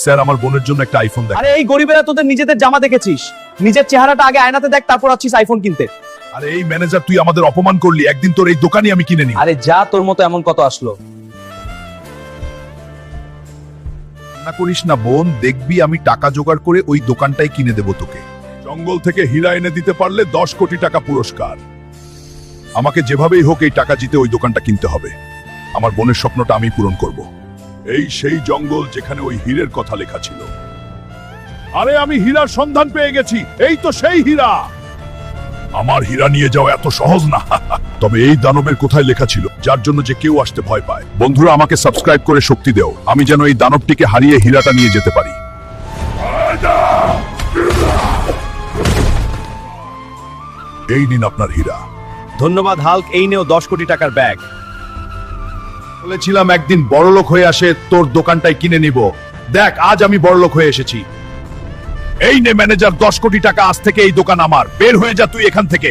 Sir আমার বোনের জন্য একটা আইফোন দেখ। আরে এই গরিবেরা তোদের নিজেদের জামা দেখেছিস, নিজের চেহারাটা আগে আয়নাতে দেখ, তারপর আছিস আইফোন কিনতে। আরে এই ম্যানেজার তুই আমাদের অপমান করলি, একদিন তোর এই দোকানই আমি কিনে নিই। আরে যা, তোর মতো এমন কত আসলো। না করিস না বোন, দেখবি আমি টাকা জোগাড় করে ওই দোকানটাই কিনে দেব তোকে। জঙ্গল থেকে হীরা এনে দিতে পারলে 10 কোটি টাকা পুরস্কার। আমাকে যেভাবেই হোক এই টাকা জিতে ওই দোকানটা কিনতে হবে। আমার বোনের স্বপ্নটা আমি পূরণ করব। এই সেই জঙ্গল যেখানে ওই হীরের কথা লেখা ছিল। আরে আমি হীরার সন্ধান পেয়ে গেছি, এই তো সেই হীরা। আমার হীরা নিয়ে যাওয়া এত সহজ না। তবে এই দানবের কোথায় লেখা ছিল, যার জন্য যে কেউ আসতে ভয় পায়। বন্ধুরা আমাকে সাবস্ক্রাইব করে শক্তি দেও, আমি যেন এই দানবটিকে হারিয়ে হীরাটা নিয়ে যেতে পারি। এই নিন আপনার হীরা। ধন্যবাদ হাল্ক, এই নেও 10 কোটি টাকার ব্যাগ। বলেছিলাম একদিন বড়লোক হয়ে আসে তোর দোকানটাই কিনে নিব। দেখ আজ আমি বড়লোক হয়ে এসেছি। এই নে ম্যানেজার, 10 কোটি টাকা, আজ থেকে এই দোকান আমার। বের হয়ে যা তুই এখান থেকে।